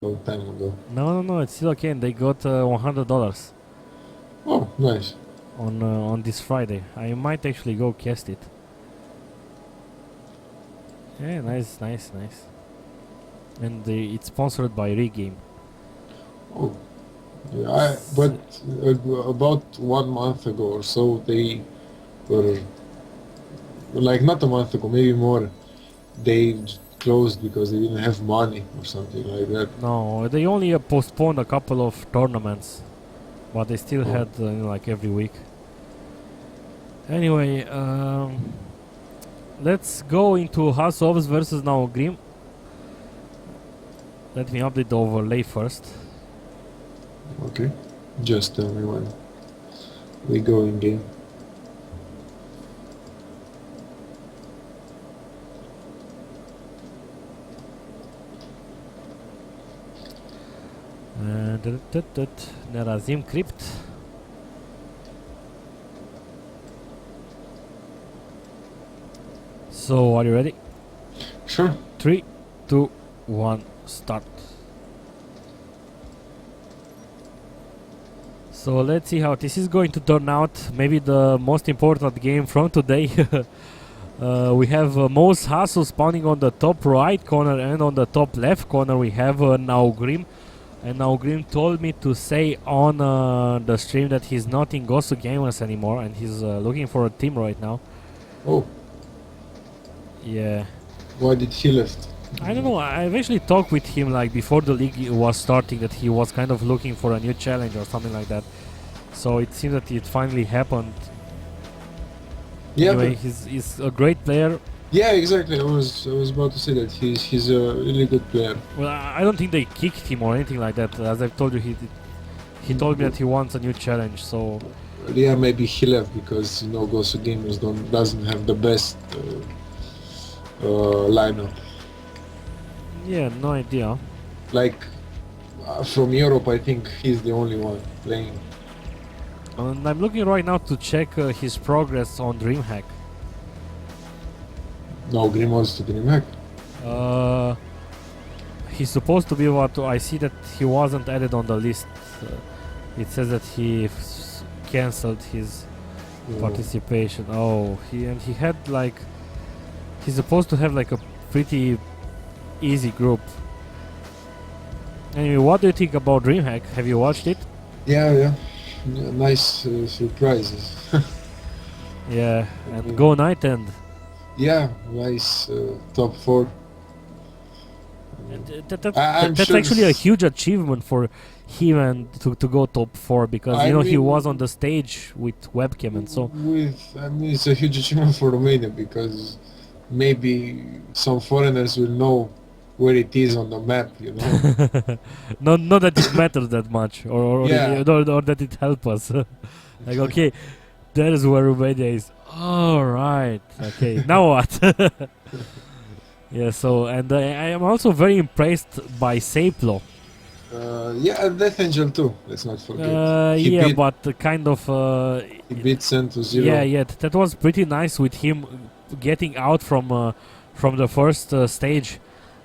long time ago. No, it's still okay. And they got $100 Oh, nice. on this Friday. I might actually go cast it. Yeah, nice. And it's sponsored by Regame. Oh, yeah. But about 1 month ago or so, they were like not a month ago, maybe more. They closed because they didn't have money or something like that. No, they only postponed a couple of tournaments, but they still Oh. had like every week. Anyway, let's go into HasuObs versus Naugrim. Let me update the overlay first. Okay. Just tell me when we go in game. Narazim Crypt. So, are you ready? Sure. 3, 2, 1, start. So let's see how this is going to turn out. Maybe the most important game from today. We have Mo's Hasu spawning on the top right corner, and on the top left corner we have Naugrim. And Naugrim told me to say on the stream that he's not in Gosu Gamers anymore, and he's looking for a team right now. Oh, Yeah. why did he left? I don't know, I've actually talked with him like before the league was starting that he was kind of looking for a new challenge or something like that. So it seems that it finally happened. Yeah, Anyway, but he's a great player. yeah, exactly. I was about to say that he's a really good player. Well, I don't think they kicked him or anything like that. As I've told you, he told me that he wants a new challenge. So Yeah, maybe he left because Gosu Gamers doesn't have the best lineup. yeah, no idea. Like from Europe, I think he's the only one playing. And I'm looking right now to check his progress on DreamHack. No, Grim wants to DreamHack. Uh, he's supposed to be what I see that he wasn't added on the list. It says that he cancelled his participation. Oh, he had like he's supposed to have like a pretty easy group. Anyway, what do you think about DreamHack? Have you watched it? Yeah, nice surprises. Yeah, and go Night End. Yeah, nice top 4. And I'm that's sure actually a huge achievement for him and to go top 4 because I he mean, was on the stage with webcam and so. I mean, it's a huge achievement for Romania because maybe some foreigners will know where it is on the map, Not that it matters that much, Yeah. or that it helps us. Like, okay, that is where Romania is. All right. Okay. Now what? Yeah. So, and I am also very impressed by sc2ro. Yeah, Death Angel too. Let's not forget. Yeah, but kind of. He beat sc2ro. Yeah. That was pretty nice with him getting out from the first stage,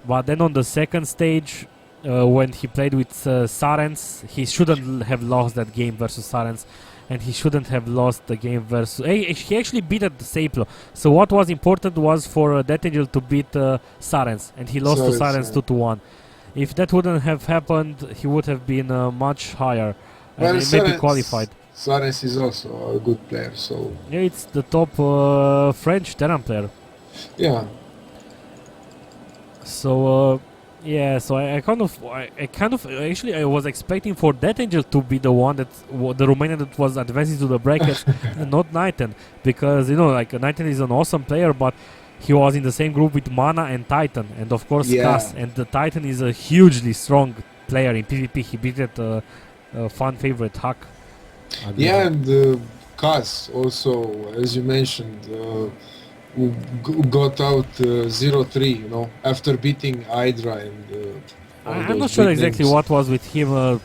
but then on the second stage, when he played with Sarens, he shouldn't have lost that game versus Sarens. And he shouldn't have lost the game versus. He actually beat sc2ro. So what was important was for Death Angel to beat Sarens, and he lost to Sarens 2-1. If that wouldn't have happened, he would have been much higher and maybe qualified. Sarens is also a good player, so Yeah, it's the top French Terran player. yeah. So yeah, so I kind of actually I was expecting for Death Angel to be the one that the Romanian that was advancing to the brackets, and not Nighten, because like Nighten is an awesome player, but he was in the same group with Mana and Titan, and of course Cass, and the Titan is a hugely strong player in PvP. He beat that fan favorite Hack. Yeah, and Cass also, as you mentioned, who got out 0-3, after beating Hydra and I'm not sure exactly what was with him.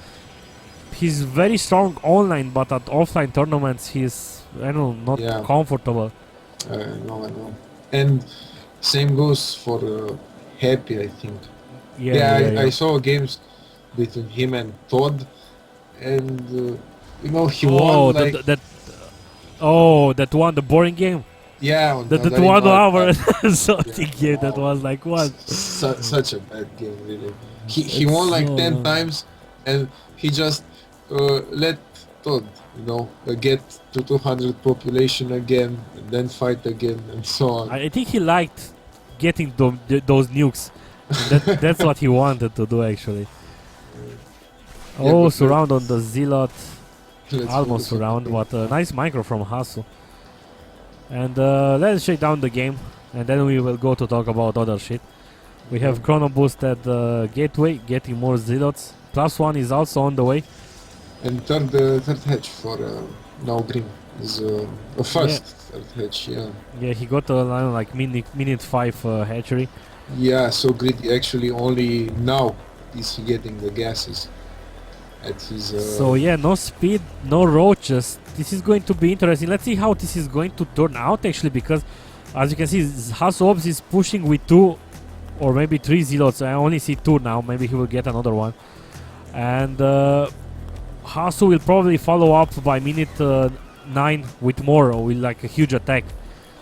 He's very strong online, but at offline tournaments he's not comfortable. I know. And same goes for Happy, I think. I saw games between him and Todd, and you know he Oh, won like that one, the boring game. yeah on That Naugrim, 1 hour but- something yeah, game that wow. was like what? Such a bad game, really. He It's won like so 10 long. times, and he just let Todd, you know, get to 200 population again, and then fight again, and so on. I think he liked getting those nukes. That's what he wanted to do actually. Yeah, Oh, but surround on the Zealot. let's Almost focus on surround, the but game. nice micro from Hasu. And let's shake down the game, and then we will go to talk about other shit. We have Chrono Boost at the gateway, getting more Zealots. +1 is also on the way. And third hatch for Naugrim is a first third hatch, yeah. Yeah, he got like minute 5 hatchery. Yeah, so greedy. Actually, only now is he getting the gases at his. So yeah, no speed, no roaches. This is going to be interesting. Let's see how this is going to turn out actually, because as you can see, HasuObs is pushing with 2 or maybe 3 Zealots. I only see 2 now. Maybe he will get another one. And Hasu will probably follow up by minute 9 with more, or with like a huge attack.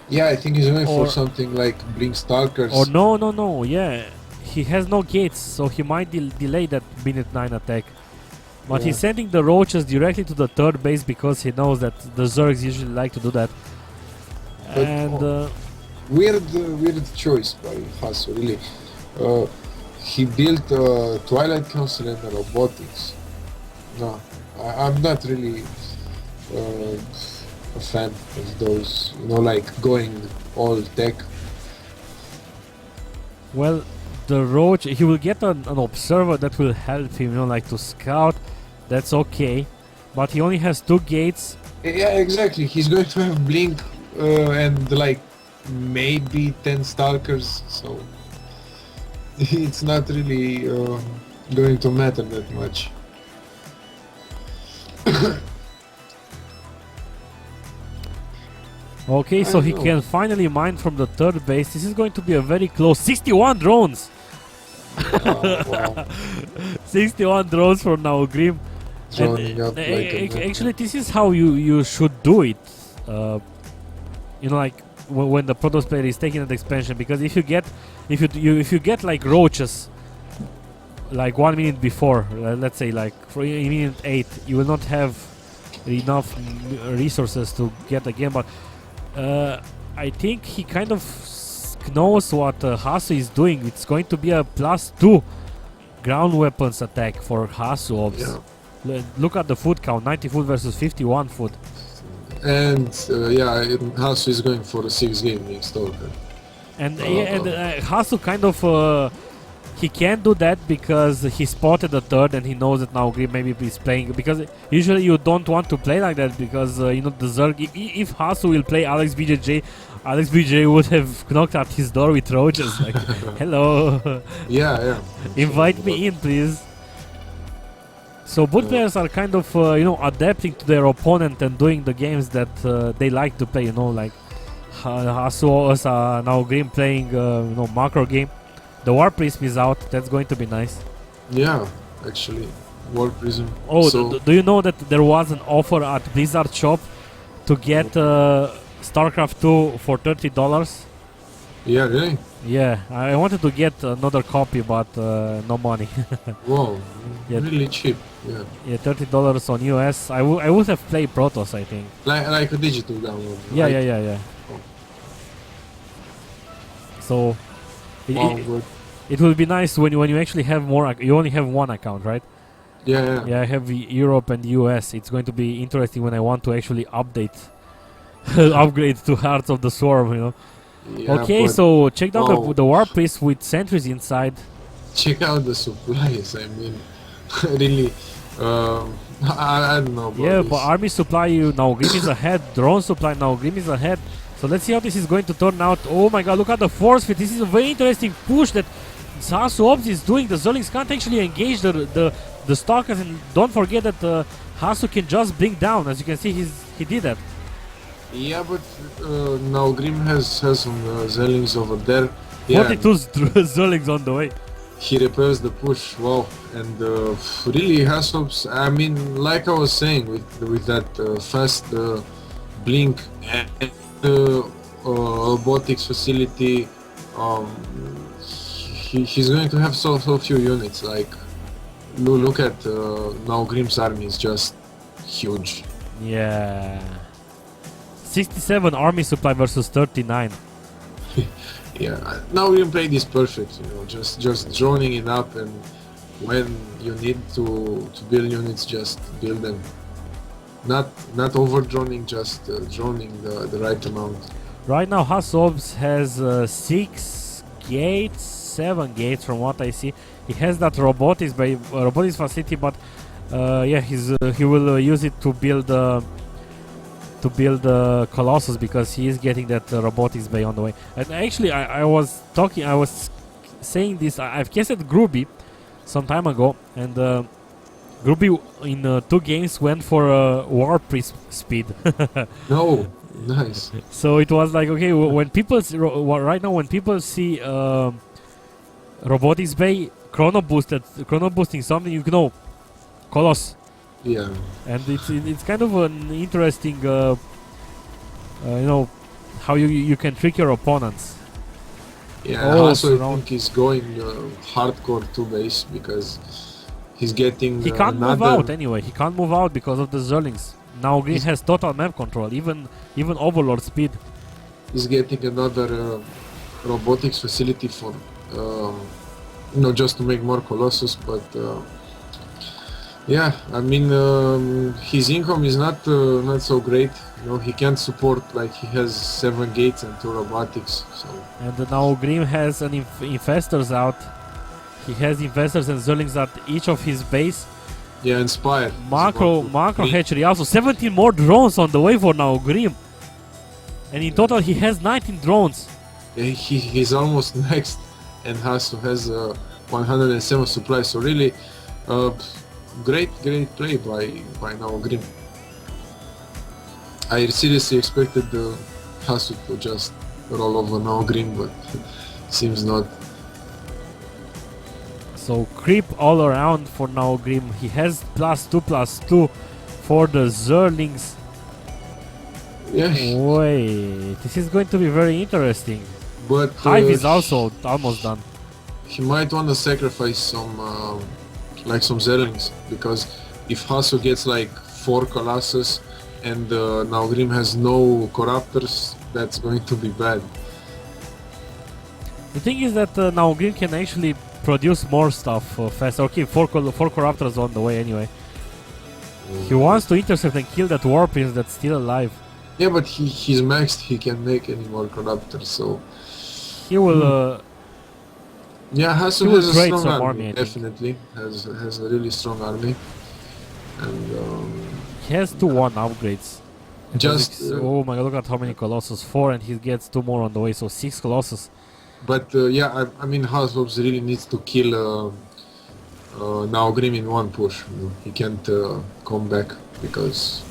Yeah, I think he's going Or- for something like Blink Stalkers. Or no, yeah. He has no gates, so he might delay that minute 9 attack. But he's Yeah. sending the roaches directly to the third base because he knows that the Zergs usually like to do that. But, And weird choice by Hasu, really. He built Twilight Council and robotics. No, I'm not really a fan of those, you know, like going all tech. well, the roach, he will get an observer that will help him, you know, like to scout. That's okay, but he only has 2 gates. Yeah, exactly. He's going to have Blink and like maybe 10 Stalkers, so it's not really going to matter that much. Okay, so I he know. can finally mine from the third base. This is going to be a very close 61 drones. Wow. 61 drones from Naugrim. Droning up like a Actually, this is how you should do it. You know, like when the Protoss player is taking an expansion, because if you get like roaches, like 1 minute before, let's say like for minute 8, you will not have enough resources to get the game. But I think he kind of knows what Hasu is doing. It's going to be a +2 ground weapons attack for HasuObs. Yeah. Look at the food count, 90 food versus 51 food. And yeah, Hasu is going for a 6-game Stalker. And Hasu kind of he can't do that because he spotted the third and he knows that now Naugrim maybe is playing, because usually you don't want to play like that because you know the Zerg, if Hasu will play Alex BJJ would have knocked at his door with roaches like hello, Yeah. invite me in please. So both players are kind of you know, adapting to their opponent and doing the games that they like to play, you know, like Hasu Naugrim playing you know, macro game. The War Prism is out. That's going to be nice. Yeah, actually, War Prism. Oh, so, do you know that there was an offer at Blizzard shop to get StarCraft 2 for $30? yeah, really? Yeah, I wanted to get another copy, but no money. Wow, Yeah. really cheap. Yeah, Yeah, $30 on US. I would have played Protoss, I think. like a digital download. Yeah, right? yeah. So Wow, good. it will be nice when you actually have more. You only have one account, right? Yeah. Yeah, I have Europe and US. It's going to be interesting when I want to actually upgrade to Hearts of the Swarm, you know. Yeah, Okay, but so check down wow. the War Priest with sentries inside. check out the supplies. I mean, really, I don't know. About Yeah, this. but army supply now Grim is ahead. Drone supply now Grim is ahead. So let's see how this is going to turn out. Oh my god, look at the force fit. This is a very interesting push that HasuObs is doing. The Zerlings can't actually engage the stalkers, and don't forget that Hasu can just bring down. As you can see, he did that. Yeah, but now Grim has some Zellings over there. Yeah, 42 Zerlings on the way. he repairs the push. Wow, and really HasuObs. I mean, like I was saying, with that fast blink and robotics facility, um, he's going to have so few units. Like, look at Naugrim's army is just huge. Yeah. 67 army supply versus 39. Yeah, Naugrim played this perfect. You know, just droning it up, and when you need to build units, just build them. Not over droning, just droning the right amount. Right now, HasuObs has 6 gates, 7 gates from what I see. He has that robotics facility, but yeah, he will use it to build Colossus because he is getting that robotics bay on the way. And actually, I was saying this. I've guessed Gruby some time ago, and Gruby in 2 games went for warp speed. No, nice. So it was like, okay, when people right now when people see robotics bay chrono boosting something, you know, Colossus. Yeah. And it's kind of an interesting, you know, how you can trick your opponents. Yeah, also I think he's going hardcore 2 base because he's getting. He can't move out anyway. He can't move out because of the Zerlings. Now Green has total map control, even Overlord speed. He's getting another robotics facility for, not just to make more Colossus, but. Yeah, I mean, his income is not so great. You know, he can't support, like, he has 7 gates and 2 robotics. So. And now Grim has an infestors out. He has infestors and Zerlings at each of his base. Yeah, Inspire. Macro hatchery also 17 more drones on the way for now Grim. And in total he has 19 drones. Yeah, he's almost next, and has 107 supplies. So really, great play by Naugrim. I seriously expected Hasu to just roll over Naugrim, but seems not. So creep all around for Naugrim. He has +2/+2 for the Zerlings. Yeah. Wait, this is going to be very interesting. But Hive is also almost done. He might want to sacrifice some some Zerlings, because if Hasu gets like 4 Colossus and Naugrim has no Corruptors, that's going to be bad. The thing is that Naugrim can actually produce more stuff faster. Okay, 4 Corruptors on the way anyway. He wants to intercept and kill that War Prince that's still alive. Yeah, but he's maxed, he can't make any more Corruptors, so... He will... Yeah, Hasu has a strong army, definitely. Has a really strong army. And he has 2-1 upgrades. Just... oh my god, look at how many Colossus. 4, and he gets 2 more on the way, so 6 Colossus. But yeah, I mean, HasuObs really needs to kill Naugrim in 1 push. You know? He can't come back, because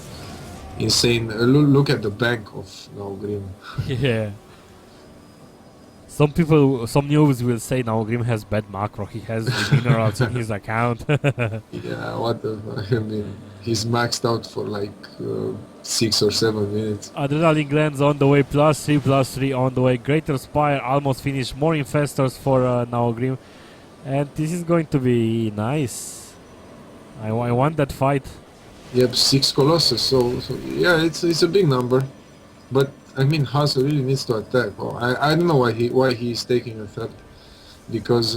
insane. Look at the bank of Naugrim. Yeah. Some noobs will say Naugrim has bad macro. He has the minerals in his account. Yeah, what the fuck? I mean, he's maxed out for like 6 or 7 minutes. Adrenaline glands on the way, +3/+3 on the way. Greater Spire almost finished. More infestors for Naugrim. And this is going to be nice. I want that fight. Yep, 6 Colossus, so yeah, it's a big number. But I mean, Hasu really needs to attack. Oh, I don't know why he's taking a threat, because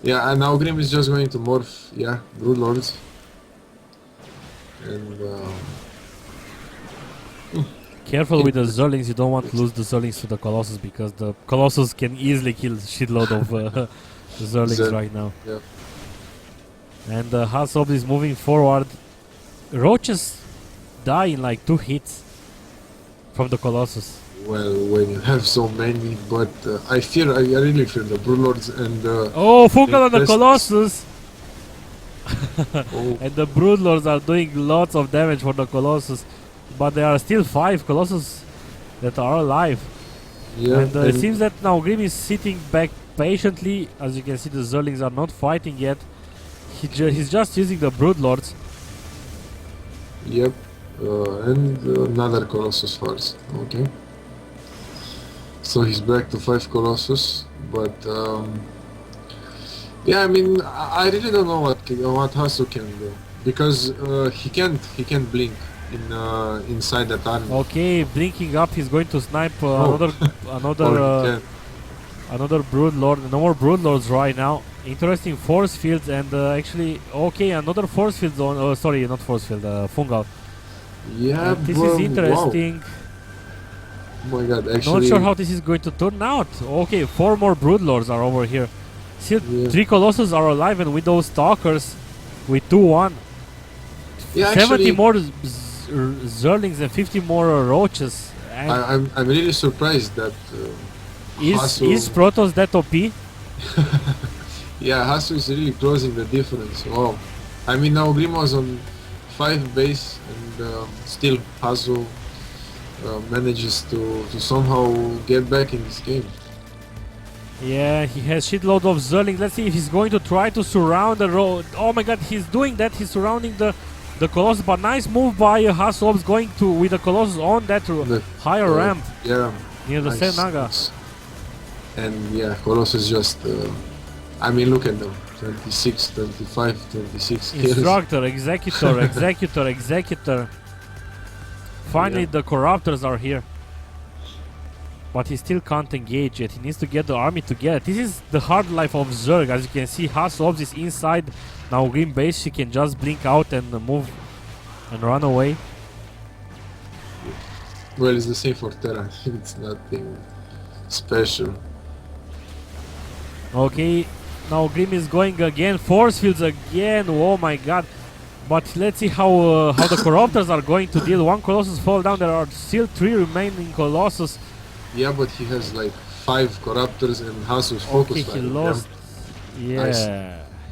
yeah, and Naugrim is just going to morph, yeah, Broodlords. And careful with the Zerlings. You don't want to lose the Zerlings to the Colossus, because the Colossus can easily kill shitload of Zerlings right now. Yeah. And HasuObs is moving forward. Roaches die in like 2 hits from the Colossus. Well, when you have so many, but I really fear the Broodlords and oh, Fungal on the Colossus! Oh. And the Broodlords are doing lots of damage for the Colossus, but there are still 5 Colossus that are alive. Yeah, and it seems that Naugrim is sitting back patiently. As you can see, the Zerlings are not fighting yet. He's just using the Broodlords. Yep. And another Colossus first. Okay. So he's back to 5 Colossus, but yeah, I mean, I really don't know what Hasu can do, because he can't blink inside that army. Okay, blinking up, he's going to snipe Oh. another Broodlord. No more Broodlords right now. Interesting force fields, and actually, okay, another force field zone. Sorry, not force field, fungal. Yeah, This is interesting. Wow. Oh my god, actually. Not sure how this is going to turn out. Okay, 4 more Broodlords are over here. Still, Yeah. 3 Colossus are alive, and with those Stalkers, with 2-1. Yeah, 70 actually, more Zerlings and 50 more Roaches. And I'm really surprised that is Protoss that OP? yeah, Hasu is really closing the difference. Wow. I mean, Naugrim was on 5 base, and still Hasu manages to somehow get back in this game. Yeah, he has shitload of Zerlings. Let's see if he's going to try to surround the road. Oh my god, he's doing that. He's surrounding the Colossus. But nice move by HasuObs going to with the Colossus on that higher ramp Yeah. near the Nice. Senaga. And yeah, Colossus just, I mean, look at them. 26, 25, 26 kills. Instructor, Executor, Executor, Executor. Finally, Yeah. the Corruptors are here. But he still can't engage yet. He needs to get the army together. This is the hard life of Zerg. As you can see, HasuObs is inside Naugrim base. She can just blink out and move and run away. Well, it's the same for Terra. It's nothing special. Okay, Naugrim is going again. Force fields again. Oh my god. But let's see how the Corruptors are going to deal. 1 Colossus fall down. There are still 3 remaining Colossus. Yeah, but he has like 5 Corruptors and Hasu's Okay, focus he fire. lost. Yeah, Nice.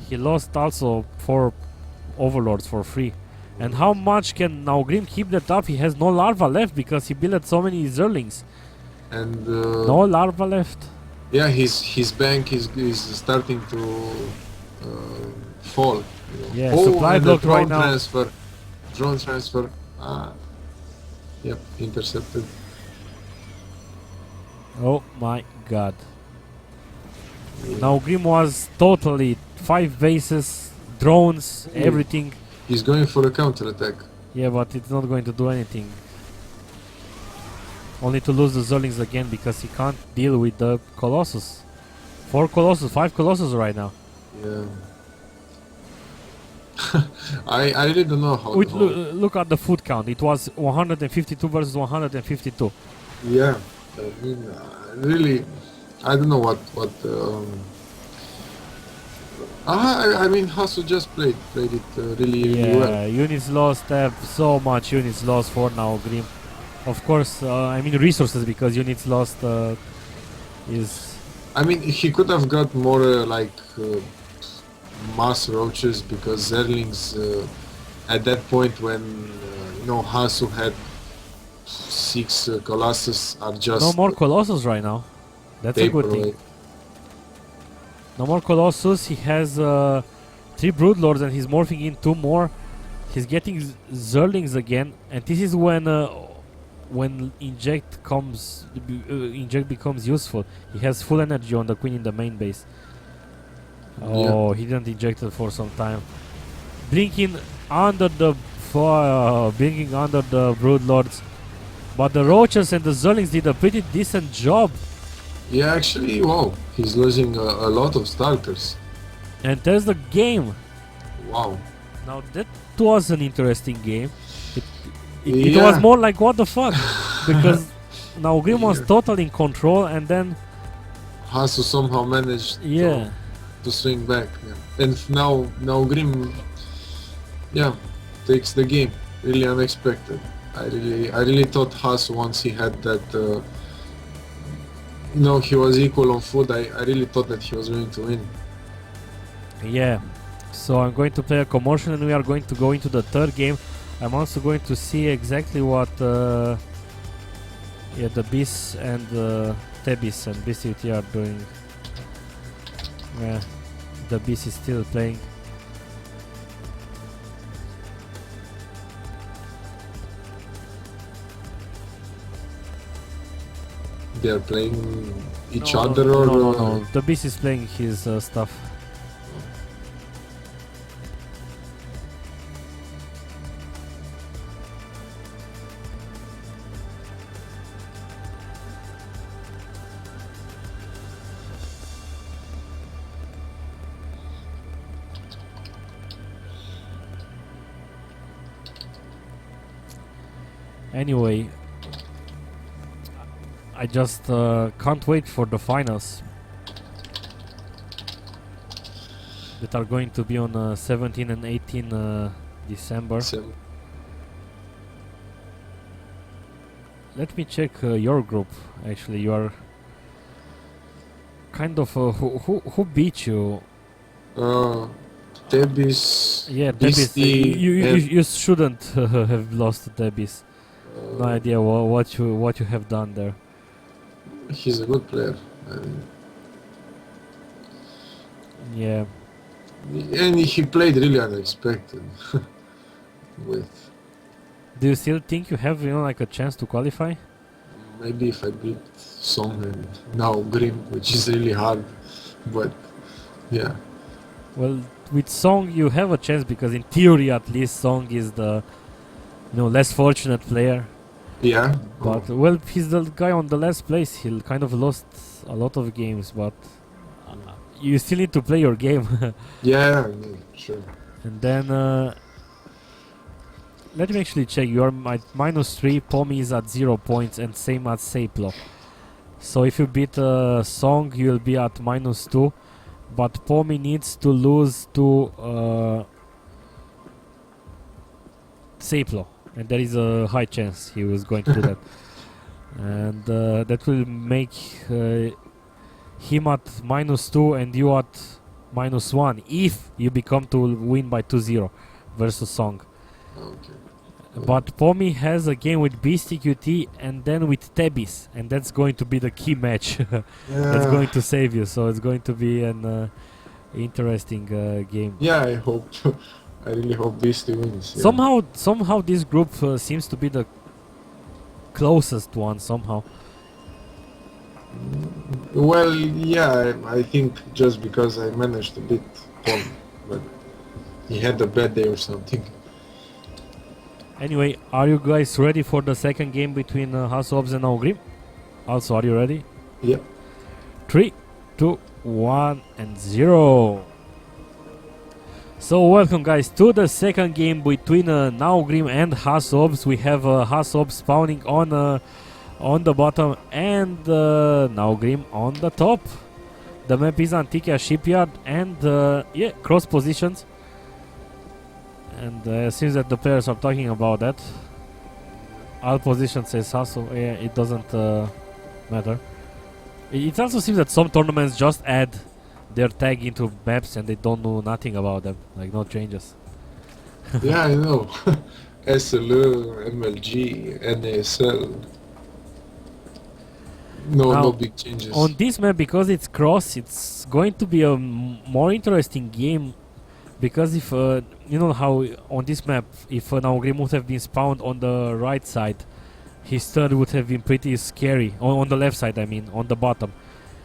he lost also 4 Overlords for free. And how much can Naugrim keep that up? He has no larva left because he built so many Zerlings. And No larva left. yeah, his bank is starting to fall. You know. Yeah, supply and blocked the right now. Drone transfer. Yep, intercepted. Oh my god. Yeah. Naugrim was totally 5 bases, drones, Yeah. everything. He's going for a counterattack. Yeah, but it's not going to do anything. Only to lose the Zerlings again because he can't deal with the Colossus. 4 Colossus, 5 Colossus right now. Yeah. I really don't know how. Look at the food count. It was 152 versus 152. Yeah, I mean, really, I don't know what. I mean, Hasu just played it really well. Yeah, units lost. So much units lost for Naugrim. Of course, I mean resources because units lost is. I mean, he could have got more mass roaches because Zerlings at that point when Hasu had 6 Colossus are just No more Colossus right now. That's a good thing. No more Colossus. He has 3 Broodlords and he's morphing in 2 more. He's getting Zerlings again, and this is when inject becomes useful. He has full energy on the Queen in the main base. Oh, he didn't inject it for some time. Blinking under the Broodlords, but the Roaches and the Zerlings did a pretty decent job. Yeah, actually, wow, he's losing a lot of Stalkers. And there's the game. Wow. Now that was an interesting game. It Yeah. was more like what the fuck, because Naugrim was totally in control, and then Hasu somehow managed to swing back. Yeah. And now Grim, takes the game. Really unexpected. I really thought Hasu, once he had that, he was equal on food. I really thought that he was going to win. yeah. So I'm going to play a commotion, and we are going to go into the third game. I'm also going to see exactly what the Beast and Tebis and BCT are doing. Yeah, the beast is still playing. They are playing each No, other, no, or no, no. The beast is playing his stuff. Anyway, I just can't wait for the finals that are going to be on 17 and 18 December. Let me check your group. Actually, you are kind of who beat you? Tebis. Yeah, Tebis. You shouldn't have lost to Tebis. No idea what you have done there. He's a good player. Yeah. And he played really unexpected. Do you still think you have like a chance to qualify? Maybe if I beat Song and Naugrim, which is really hard, but yeah. Well, with Song you have a chance because in theory at least Song is the less fortunate player. Yeah. But well, he's the guy on the last place. He kind of lost a lot of games, but you still need to play your game. Yeah, sure. And then let me actually check. You are at -3. Pomi is at 0 points, and same as sc2ro. So if you beat Song, you'll be at -2. But Pomi needs to lose to sc2ro, and there is a high chance he was going to do that. And that will make him at -2 and you at -1 if you become to win by 2-0 versus Song. Okay. But Pomi has a game with BSTQT and then with Tebis, and that's going to be the key match. That's going to save you, so it's going to be an interesting game. Yeah, I hope. I really hope Beastie wins. Yeah. Somehow this group seems to be the closest one somehow. Well, yeah, I think just because I managed to beat Paul, but he had a bad day or something. Anyway, are you guys ready for the second game between HasuObs and Naugrim? Also, are you ready? Yep. 3, 2, 1, and 0. So welcome guys to the second game between Naugrim and HasuObs. We have HasuObs spawning on the bottom and Naugrim on the top. The map is Antikia Shipyard and yeah, cross positions. And it seems that the players are talking about that. All position says Hasu. Yeah, it doesn't matter. It also seems that some tournaments just add their tag into maps and they don't know nothing about them, like no changes. Yeah, I know. SLU, MLG, NASL. No big changes. On this map, because it's cross, it's going to be a more interesting game. Because if you know how on this map, if Naugrim would have been spawned on the right side, his third would have been pretty scary. On the left side, I mean, on the bottom.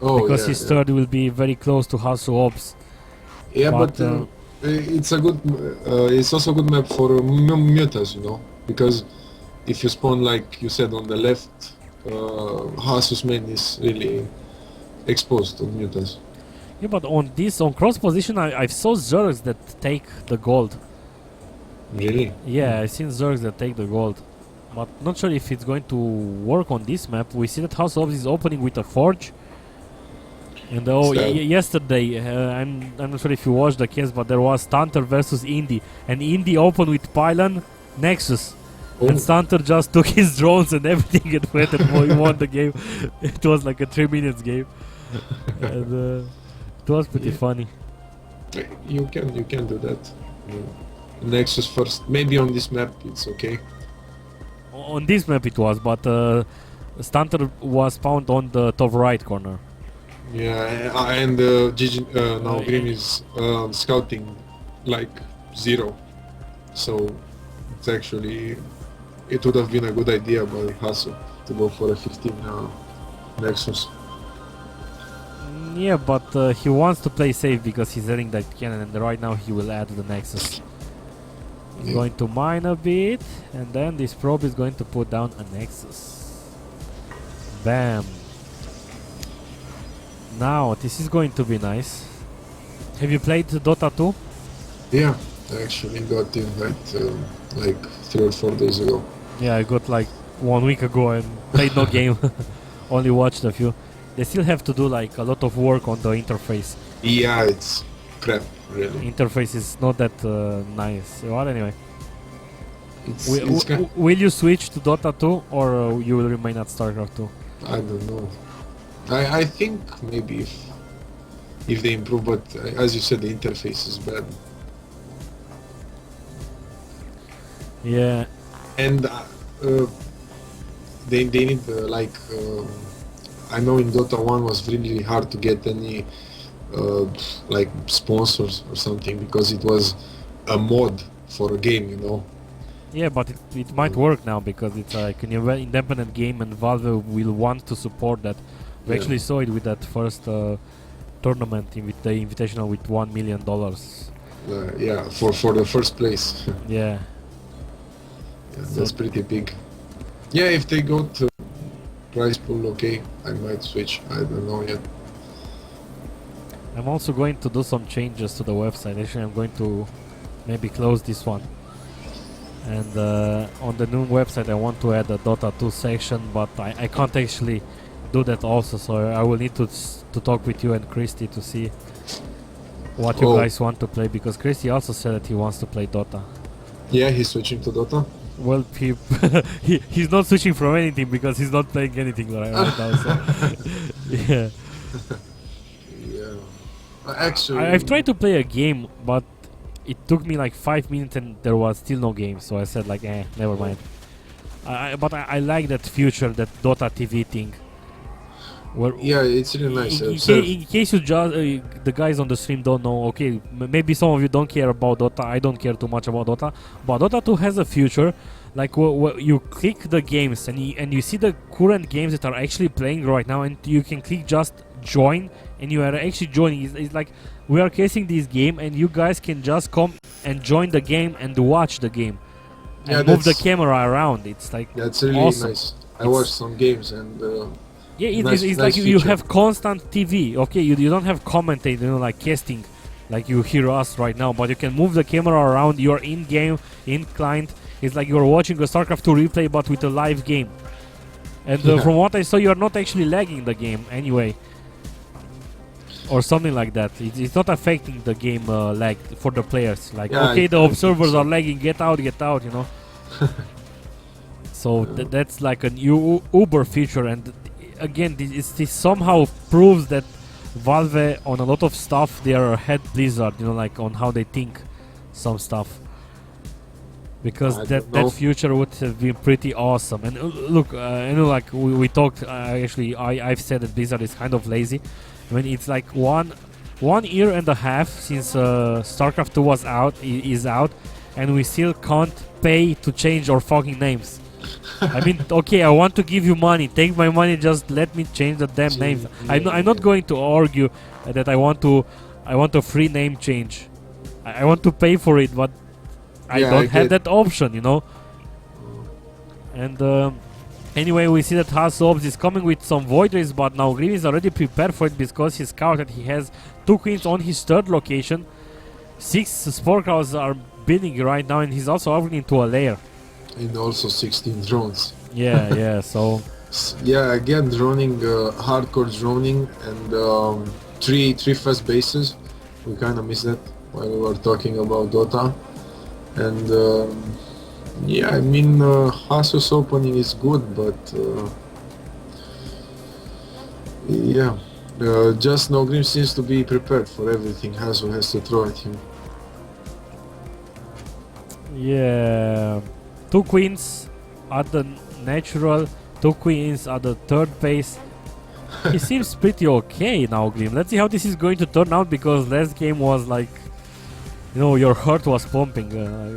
Oh, because yeah, his third will be very close to HasuObs. Yeah, but it's a good. It's also a good map for mutas, because if you spawn like you said on the left, Hasu's main is really exposed on mutas. Yeah, but on cross position, I saw Zergs that take the gold. Really? Yeah, I've seen Zergs that take the gold. But not sure if it's going to work on this map. We see that HasuObs is opening with a Forge. And yesterday, I'm not sure if you watched the case, but there was Stunter versus Indy. And Indy opened with Pylon Nexus. Oh. And Stunter just took his drones and everything and went and won the game. It was like a 3 minutes game. And it was pretty funny. You can do that. Nexus first. Maybe on this map it's okay. On this map it was, but Stunter was found on the top right corner. Yeah, and Naugrim is scouting like 0, so it's actually it would have been a good idea by Hasu to go for a 15 Nexus. Yeah, but he wants to play safe because he's adding that cannon, and right now he will add the Nexus. He's Yeah. going to mine a bit, and then this probe is going to put down a Nexus. Bam. Now, this is going to be nice. Have you played Dota 2? Yeah, I actually got invite like 3 or 4 days ago. Yeah, I got like 1 week ago and played no game. Only watched a few. They still have to do like a lot of work on the interface. Yeah, it's crap, really. Interface is not that nice. Well, anyway. It's Will you switch to Dota 2 or you will remain at StarCraft 2? I don't know. I think maybe if they improve, but as you said, the interface is bad. Yeah. And they need I know in Dota 1 was really hard to get any like sponsors or something because it was a mod for a game, you know. Yeah, but it might work now because it's like an independent game and Valve will want to support that. We actually saw it with that first tournament with the Invitational with $1 million. Yeah, for the first place. Yeah. That's pretty big. Yeah, if they go to price pool, okay, I might switch. I don't know yet. I'm also going to do some changes to the website. Actually, I'm going to maybe close this one. And on the new website, I want to add a Dota 2 section, but I can't actually do that also. So I will need to talk with you and Christy to see what you guys want to play, because Christy also said that he wants to play Dota. Yeah, he's switching to Dota. Well, he's not switching from anything because he's not playing anything right now. So yeah. Yeah. Actually, I've tried to play a game, but it took me like 5 minutes and there was still no game. So I said like, never mind. But I like that future, that Dota TV thing. Yeah, it's really nice. In case you just the guys on the stream don't know, okay, maybe some of you don't care about Dota. I don't care too much about Dota, but Dota 2 has a future. Like you click the games and you see the current games that are actually playing right now, and you can click just join, and you are actually joining. It's like we are casing this game, and you guys can just come and join the game and watch the game and move the camera around. It's like that's really awesome. nice. I watched some games and. Yeah, it's like you have constant TV. Okay, you don't have commentating, like casting, like you hear us right now, but you can move the camera around. You're in game, in client. It's like you're watching a StarCraft 2 replay, but with a live game. And from what I saw, you're not actually lagging the game anyway, or something like that. It's not affecting the game lag for the players. Like, okay, the observers are lagging. Get out, you know. So that's like a new Uber feature, and again, this somehow proves that Valve on a lot of stuff they are ahead Blizzard, you know, like on how they think some stuff. Because that future would have been pretty awesome. And look, you know, like we talked. Actually, I've said that Blizzard is kind of lazy. I mean, it's like one year and a half since StarCraft 2 is out, and we still can't pay to change our fucking names. I mean, okay, I want to give you money. Take my money. Just let me change the damn names. I'm not going to argue that I want a free name change. I want to pay for it, but I don't have that option, you know. And anyway, we see that HasuObs is coming with some Void Rays, but Naugrim is already prepared for it because he scouted. He has 2 queens on his 3rd location. 6 Spore Crowds are building right now, and he's also offering into a lair. And also 16 drones. Yeah, so... Yeah, again, droning, hardcore droning, and 3 fast bases. We kind of missed that while we were talking about Dota. And yeah, I mean, Hasu's opening is good, but yeah, just Naugrim seems to be prepared for everything Hasu has to throw at him. Yeah, 2 queens at the natural, 2 queens at the 3rd base. He seems pretty okay now, Grim. Let's see how this is going to turn out, because last game was like, you know, your heart was pumping.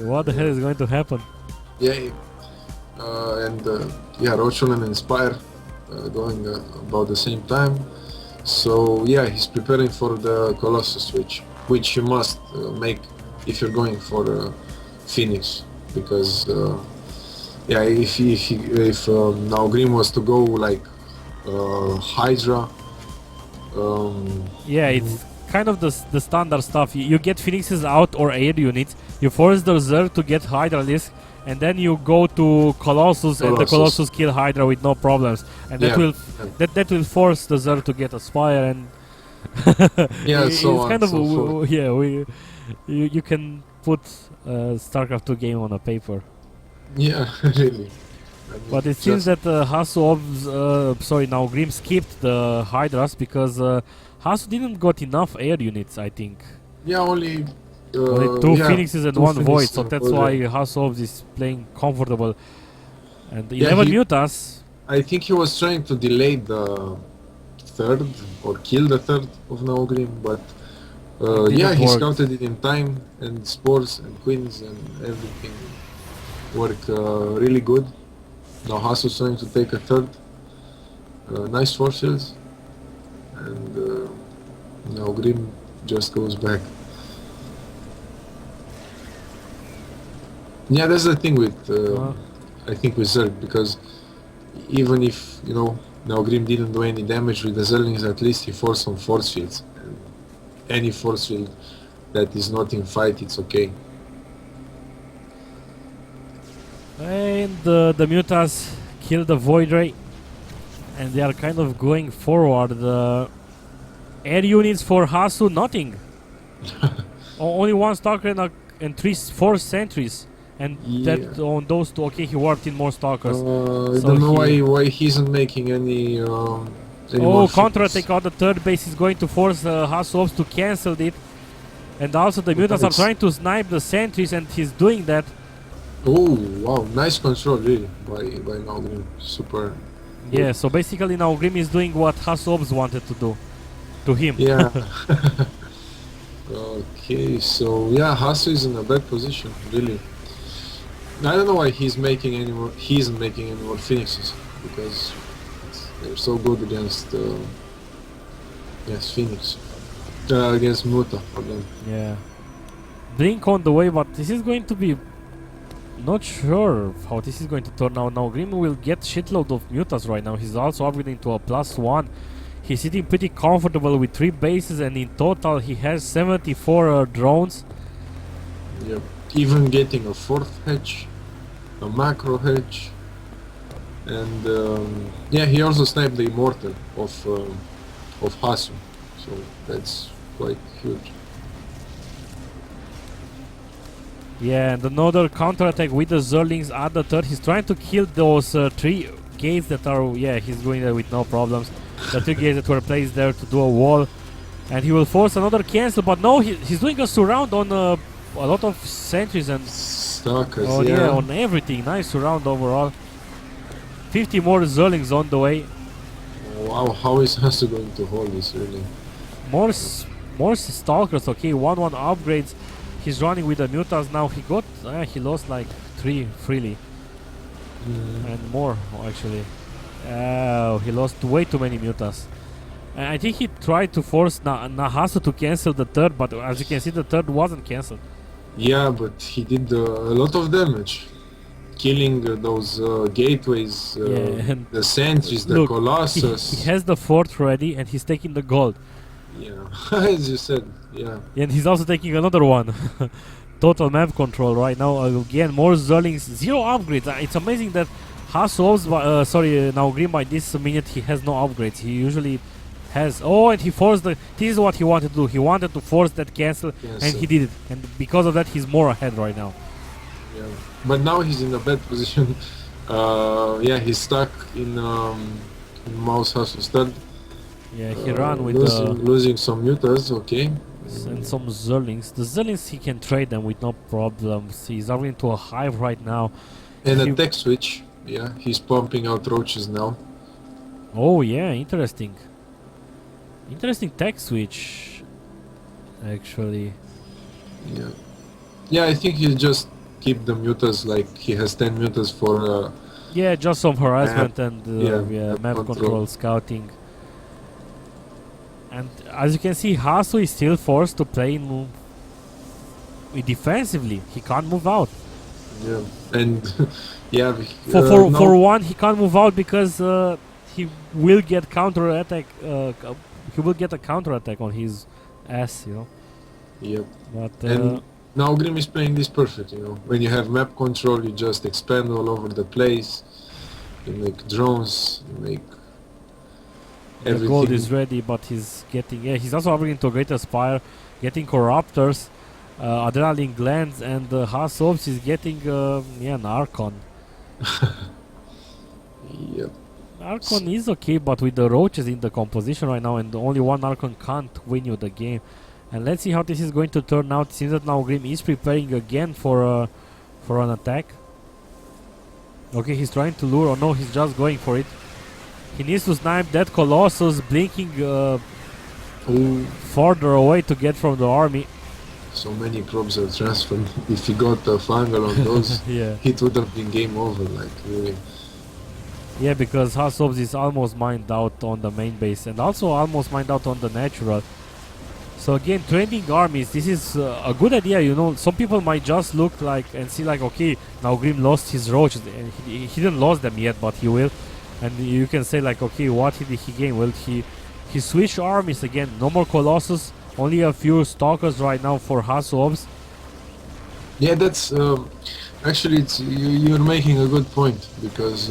What the hell is going to happen? Yeah, yeah, Rochel and Inspire going about the same time. So yeah, he's preparing for the Colossus switch, which you must make if you're going for Phoenix, because yeah, if Naugrim was to go like Hydra, Yeah, it's kind of the standard stuff. You get Phoenixes out or air units, you force the Zerg to get Hydra Lisk, and then you go to Colossus, and the Colossus kill Hydra with no problems. And that will that will force the Zerg to get Aspire, and yeah, it's so on, kind of so yeah, you can put StarCraft 2 game on a paper. yeah, really. I mean, But it seems that HasuObs, sorry, now Grim skipped the Hydras because Hasu didn't got enough air units, I think. yeah, only Two yeah, Phoenixes and two one Void, Phoenixes so and that's Void, why yeah. HasuObs is playing comfortable. And Yeah, 11 he- Mutas. I think he was trying to delay the third or kill the third of Naugrim, but It yeah, didn't he work. scouted it in time, and spores and queens and everything work really good. Now Hasu's trying to take a third. Nice forces, and Naugrim just goes back. Yeah, that's the thing with I think with Zerg, because even if you know Naugrim didn't do any damage with the Zerlings, at least he forced some force fields. And any force field that is not in fight, it's okay. And the Mutas kill the Void Ray. And they are kind of going forward. The air units for Hasu, nothing. Only one Stalker and four sentries. And that on those two, okay, he warped in more Stalkers. I don't know why he isn't making any. Oh, counter-attack on the third base is going to force HasuObs to cancel it. And also the Mutas are trying to snipe the sentries, and he's doing that. Oh, wow, nice control really by Naugrim. Super. Yeah, so basically now Grim is doing what HasuObs wanted to do to him. Yeah. Okay, so yeah, Hasu is in a bad position, really. I don't know why he isn't making any more Phoenixes, because they're so good against Phoenix. Against Muta, pardon. Yeah. Blink on the way, but this is going to be not sure how this is going to turn out. Now Grim will get shitload of Mutas right now. He's also upgrading to a +1. He's sitting pretty comfortable with 3 bases, and in total he has 74 drones. Yep. Even getting a 4th hedge, a macro hedge, and yeah, he also sniped the Immortal of Hasu, so that's quite huge. Yeah, and another counter-attack with the Zerlings at the third. He's trying to kill those 3 gates that are... Yeah, he's going there with no problems. The 3 gates that were placed there to do a wall. And he will force another cancel, but no, he's doing a surround on a lot of sentries and... Stalkers, oh yeah, on everything. Nice surround overall. 50 more Zerlings on the way. Wow, how is Hasu going to hold this, really? More Stalkers, okay, 1-1 upgrades. He's running with the Mutas now. He lost like 3 freely. And more, actually. He lost way too many Mutas. And I think he tried to force Hasu to cancel the third, but as you can see, the third wasn't cancelled. Yeah, but he did a lot of damage. Killing those gateways, and the sentries, the look, Colossus. He has the fort ready, and he's taking the gold. Yeah, as you said, yeah. And he's also taking another one. Total map control right now. Again, more Zerlings, 0 upgrades. It's amazing that HasuObs, Naugrim by this minute he has no upgrades. He usually has... Oh, and he forced the... This is what he wanted to do. He wanted to force that cancel, and he did it. And because of that, he's more ahead right now. Yeah, but now he's in a bad position. Yeah, he's stuck in Mouse Hasu's third. Yeah, he ran with losing some Mutas, okay. And some Zerlings. The Zerlings, he can trade them with no problems. He's running to a hive right now. And a tech switch. Yeah, he's pumping out roaches now. Oh yeah, interesting. Interesting tech switch, actually. Yeah. Yeah, I think he just keep the mutas, like he has 10 mutas for Yeah, just some harassment and map map control. control scouting. And as you can see, Hasu is still forced to play defensively. He can't move out. Yeah, and yeah, For one, he can't move out because he will get counter attack. He will get a counter attack on his ass, you know. Yep. But And Naugrim is playing this perfect, you know. When you have map control, you just expand all over the place. You make drones, you make the everything. gold is ready, but he's getting. Yeah, he's also upgrading to Greater Spire, getting Corruptors, Adrenaline Glands, and HasuObs is getting an Archon. Yep. Archon is okay, but with the roaches in the composition right now, and only one Archon can't win you the game. And let's see how this is going to turn out. It seems that Naugrim is preparing again for an attack. Okay, he's trying to lure. Oh no, he's just going for it. He needs to snipe that Colossus, blinking further away to get from the army. So many probes are transferred. If he got a fungal on those, Yeah. it would have been game over, like really. Yeah, because HasuObs is almost mined out on the main base and also almost mined out on the natural. So again, training armies, this is a good idea, you know. Some people might just look like and see like, okay, Naugrim lost his roaches, and he didn't lose them yet, but he will. And you can say like, okay, what did he gain? Well, he switched armies again. No more Colossus, only a few Stalkers right now for HasuObs. Yeah, that's actually you're making a good point because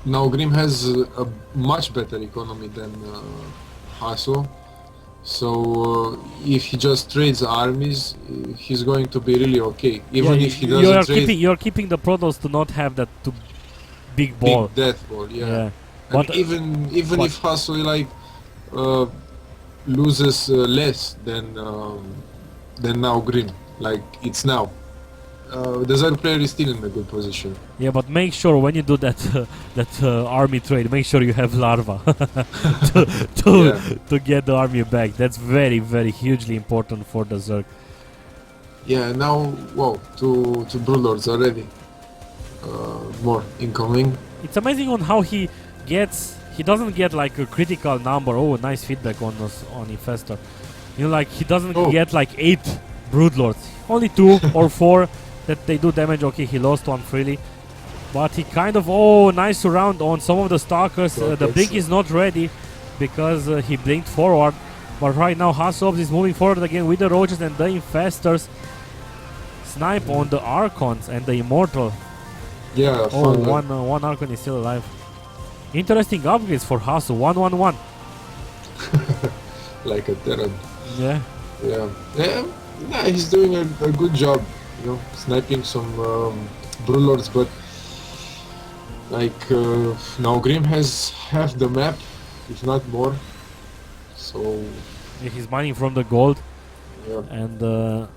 Naugrim has a much better economy than Hasu. So if he just trades armies, he's going to be really okay. Even if he doesn't trade you're keeping the Protoss to not have that too big ball. big death ball, yeah. Yeah. And But, even but- if Hasu like loses less than Naugrim, like it's now. The Zerg player is still in a good position. Yeah, but make sure when you do that army trade, make sure you have larva to get the army back. That's very, very hugely important for the Zerg. Yeah, now, wow, two Broodlords already. More incoming. It's amazing on how he doesn't get like a critical number. Oh, nice feedback on Infestor. You know, like he doesn't get like 8 Broodlords. Only 2 or 4 that they do damage. Okay, he lost one freely. But he kind of, nice surround on some of the Stalkers. The blink is not ready because he blinked forward. But right now HasuObs is moving forward again with the Roaches and the Infestors. Snipe on the Archons and the Immortal. Yeah, one Archon is still alive. Interesting upgrades for Hasu. 1-1-1. like a Terran. Yeah. Yeah, he's doing a good job, you know, sniping some Broodlords, but like Naugrim has half the map, if not more. So Yeah, he's mining from the gold. yeah, And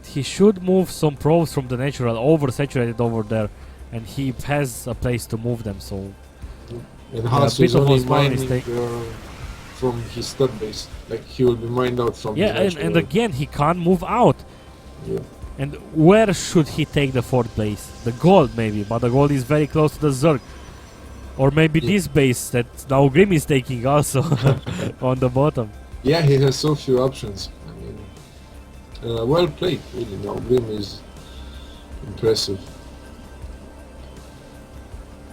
he should move some probes from the natural oversaturated over there. And he has a place to move them, so and a Hasu bit is of a only small mining mistake. from his stud base. Like he will be mined out from yeah, the and again he can't move out. Yeah. And where should he take the 4th base? The gold maybe, but the gold is very close to the Zerg. Or maybe this base that Naugrim is taking also on the bottom. Yeah, he has so few options. I mean, well played, really. Naugrim is impressive.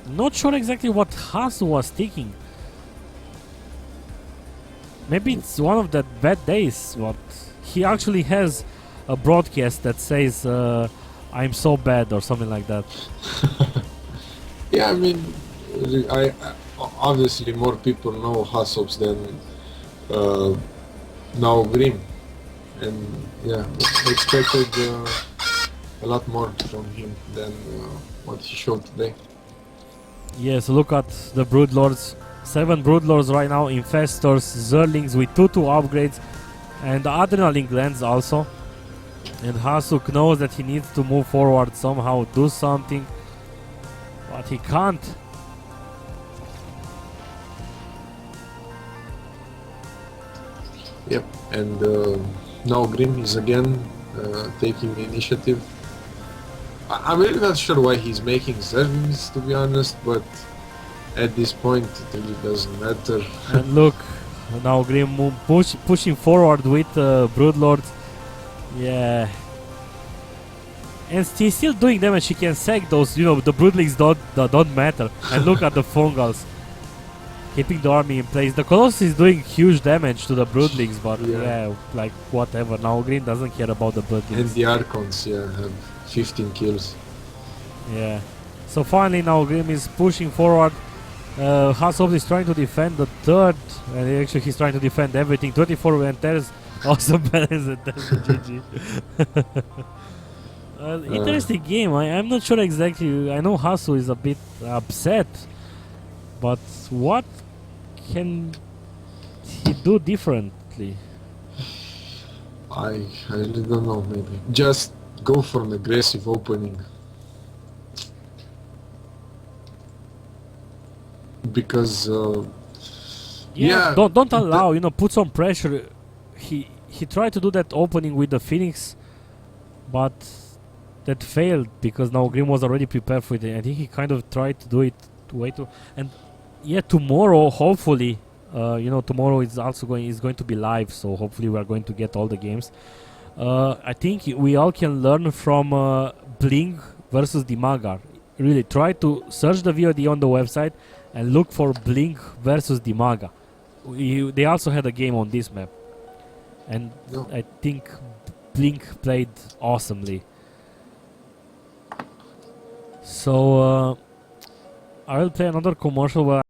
Not sure exactly what Hasu was thinking. Maybe it's one of the bad days. What he actually has a broadcast that says "I'm so bad" or something like that. Yeah, I mean, I obviously more people know HasuObs than Naugrim, and yeah, expected a lot more from him than what he showed today. Yes, look at the Broodlords. 7 Broodlords right now, Infestors, Zerlings with 2 upgrades, and the Adrenaline Glands also. And Hasuk knows that he needs to move forward somehow, do something, but he can't. Yep, and Naugrim is again taking the initiative. I'm really not sure why he's making servings, to be honest, but at this point it really doesn't matter. And look, now Grim pushing forward with Broodlords. Yeah. And he's still doing damage. He can sack those, you know, the Broodlings don't matter. And look at the Fungals. Keeping the army in place. The Colossus is doing huge damage to the Broodlings, but yeah, like whatever. Now Green doesn't care about the Broodlings. And the Archons, yeah, have 15 kills. Yeah. So finally now Grim is pushing forward. HasuObs is trying to defend the third, and actually he's trying to defend everything. 24 and there's awesome balance and there's GG. Interesting game. I'm not sure exactly. I know Hasu is a bit upset, but what can he do differently? I really don't know, maybe. Just go for an aggressive opening. Because don't allow, you know, put some pressure. He tried to do that opening with the Phoenix, but that failed because now Grim was already prepared for it. I think he kind of tried to do it way too. And yeah, tomorrow hopefully, you know, tomorrow is going to be live, so hopefully we are going to get all the games. I think we all can learn from Blink versus Dimagar. Really, try to search the VOD on the website and look for Blink versus Dimaga. They also had a game on this map, and I think Blink played awesomely. So I will play another commercial where